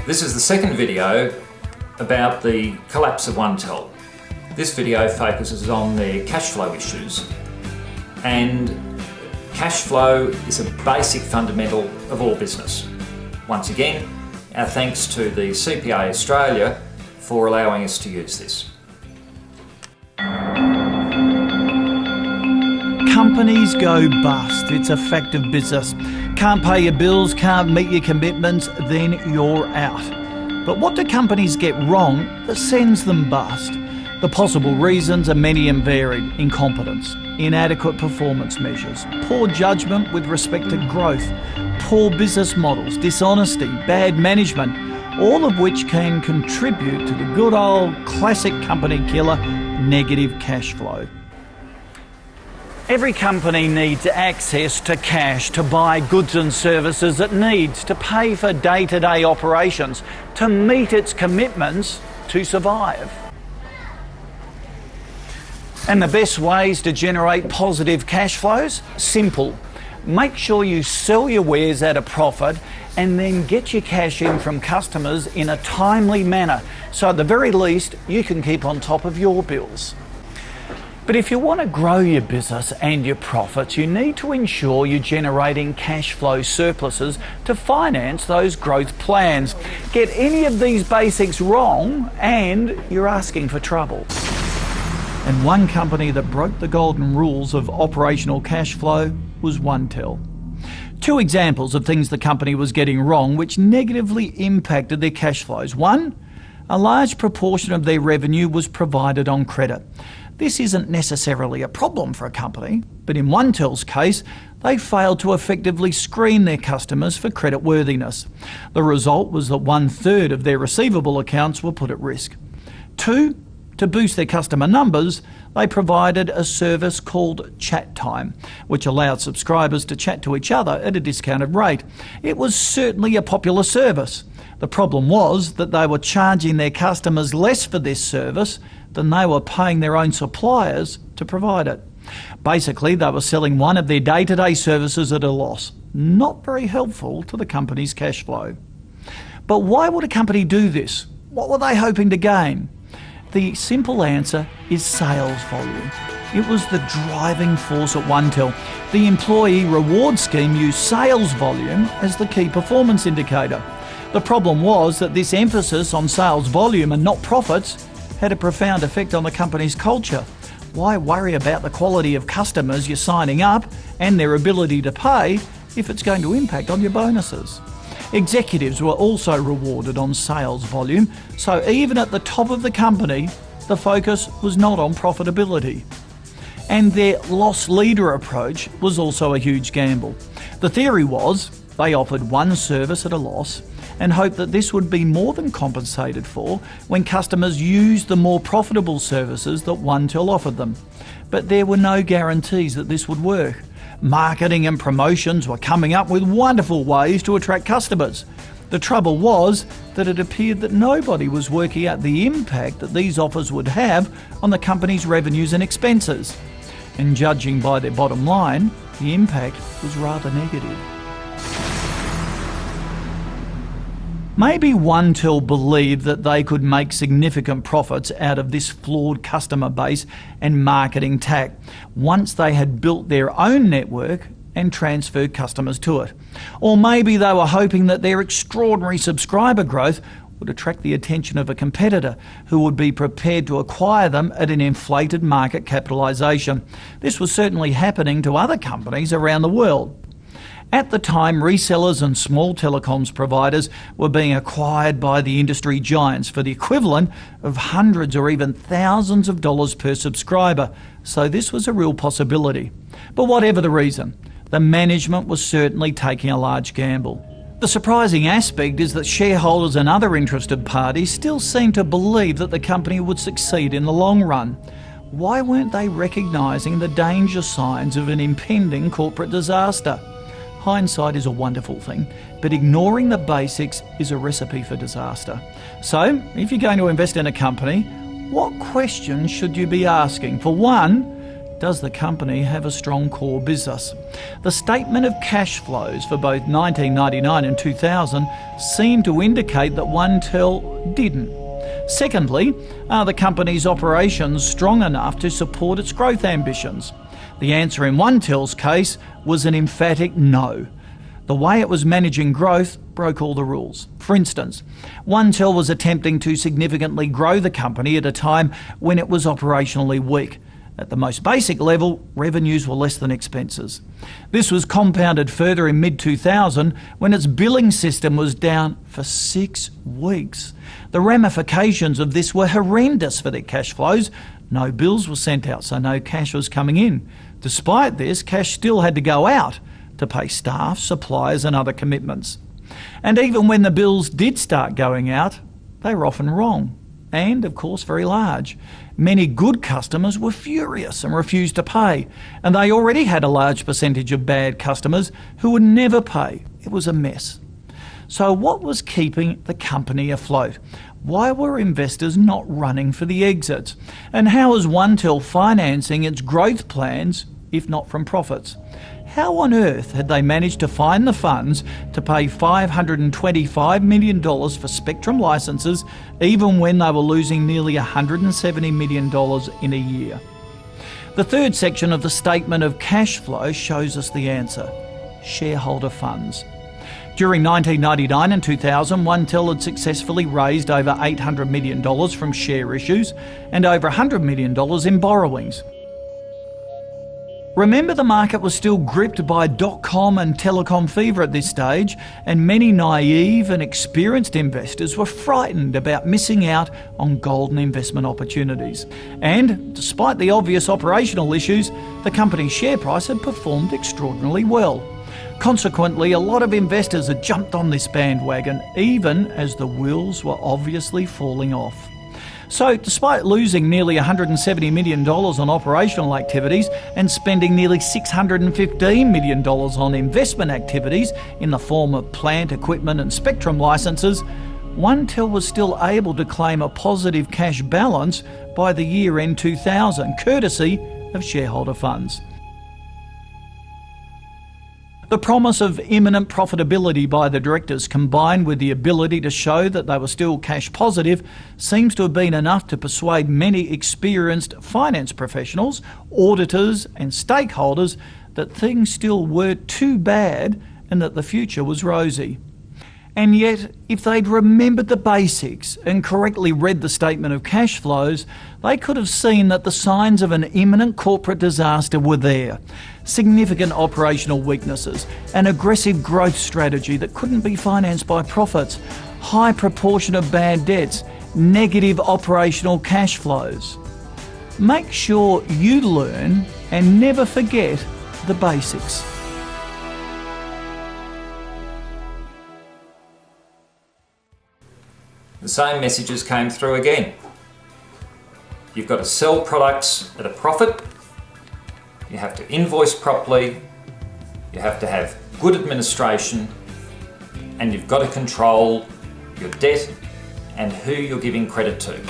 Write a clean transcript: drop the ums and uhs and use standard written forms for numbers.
This is the second video about the collapse of Untitled. This video focuses on their cash flow issues, and cash flow is a basic fundamental of all business. Once again, our thanks to the CPA Australia for allowing us to use this. Companies go bust. It's a fact of business. Can't pay your bills, can't meet your commitments, then you're out. But what do companies get wrong that sends them bust? The possible reasons are many and varied. Incompetence, inadequate performance measures, poor judgment with respect to growth, poor business models, dishonesty, bad management, all of which can contribute to the good old classic company killer, negative cash flow. Every company needs access to cash to buy goods and services it needs, to pay for day-to-day operations, to meet its commitments, to survive. And the best ways to generate positive cash flows? Simple. Make sure you sell your wares at a profit and then get your cash in from customers in a timely manner, so at the very least you can keep on top of your bills. But if you want to grow your business and your profits, you need to ensure you're generating cash flow surpluses to finance those growth plans. Get any of these basics wrong and you're asking for trouble. And one company that broke the golden rules of operational cash flow was Untitled. Two examples of things the company was getting wrong which negatively impacted their cash flows. One, a large proportion of their revenue was provided on credit. This isn't necessarily a problem for a company, but in Untitled's case, they failed to effectively screen their customers for creditworthiness. The result was that 1/3 of their receivable accounts were put at risk. Two, to boost their customer numbers, they provided a service called Chat Time, which allowed subscribers to chat to each other at a discounted rate. It was certainly a popular service. The problem was that they were charging their customers less for this service than they were paying their own suppliers to provide it. Basically, they were selling one of their day-to-day services at a loss. Not very helpful to the company's cash flow. But why would a company do this? What were they hoping to gain? The simple answer is sales volume. It was the driving force at Untitled. The employee reward scheme used sales volume as the key performance indicator. The problem was that this emphasis on sales volume and not profits had a profound effect on the company's culture. Why worry about the quality of customers you're signing up and their ability to pay if it's going to impact on your bonuses? Executives were also rewarded on sales volume, so even at the top of the company, the focus was not on profitability. And their loss leader approach was also a huge gamble. The theory was they offered one service at a loss and hoped that this would be more than compensated for when customers used the more profitable services that Untitled offered them. But there were no guarantees that this would work. Marketing and promotions were coming up with wonderful ways to attract customers. The trouble was that it appeared that nobody was working out the impact that these offers would have on the company's revenues and expenses. And judging by their bottom line, the impact was rather negative. Maybe Untitled believed that they could make significant profits out of this flawed customer base and marketing tack once they had built their own network and transferred customers to it. Or maybe they were hoping that their extraordinary subscriber growth would attract the attention of a competitor who would be prepared to acquire them at an inflated market capitalisation. This was certainly happening to other companies around the world. At the time, resellers and small telecoms providers were being acquired by the industry giants for the equivalent of hundreds or even thousands of dollars per subscriber, so this was a real possibility. But whatever the reason, the management was certainly taking a large gamble. The surprising aspect is that shareholders and other interested parties still seemed to believe that the company would succeed in the long run. Why weren't they recognising the danger signs of an impending corporate disaster? Hindsight is a wonderful thing, but ignoring the basics is a recipe for disaster. So, if you're going to invest in a company, what questions should you be asking? For one, does the company have a strong core business? The statement of cash flows for both 1999 and 2000 seemed to indicate that OneTel didn't. Secondly, are the company's operations strong enough to support its growth ambitions? The answer in OneTel's case was an emphatic no. The way it was managing growth broke all the rules. For instance, OneTel was attempting to significantly grow the company at a time when it was operationally weak. At the most basic level, revenues were less than expenses. This was compounded further in mid-2000 when its billing system was down for 6 weeks. The ramifications of this were horrendous for their cash flows. No bills were sent out, so no cash was coming in. Despite this, cash still had to go out to pay staff, suppliers and other commitments. And even when the bills did start going out, they were often wrong and, of course, very large. Many good customers were furious and refused to pay, and they already had a large percentage of bad customers who would never pay. It was a mess. So what was keeping the company afloat? Why were investors not running for the exits? And how was OneTel financing its growth plans if not from profits? How on earth had they managed to find the funds to pay $525 million for spectrum licenses even when they were losing nearly $170 million in a year? The third section of the statement of cash flow shows us the answer: shareholder funds. During 1999 and 2000, OneTel had successfully raised over $800 million from share issues and over $100 million in borrowings. Remember, the market was still gripped by dot-com and telecom fever at this stage, and many naive and experienced investors were frightened about missing out on golden investment opportunities. And despite the obvious operational issues, the company's share price had performed extraordinarily well. Consequently, a lot of investors had jumped on this bandwagon, even as the wheels were obviously falling off. So, despite losing nearly $170 million on operational activities and spending nearly $615 million on investment activities in the form of plant, equipment and spectrum licenses, OneTel was still able to claim a positive cash balance by the year end 2000, courtesy of shareholder funds. The promise of imminent profitability by the directors, combined with the ability to show that they were still cash positive, seems to have been enough to persuade many experienced finance professionals, auditors and stakeholders that things still weren't too bad and that the future was rosy. And yet, if they'd remembered the basics and correctly read the statement of cash flows, they could have seen that the signs of an imminent corporate disaster were there. Significant operational weaknesses, an aggressive growth strategy that couldn't be financed by profits, high proportion of bad debts, negative operational cash flows. Make sure you learn and never forget the basics. The same messages came through again. You've got to sell products at a profit, you have to invoice properly, you have to have good administration, and you've got to control your debt and who you're giving credit to.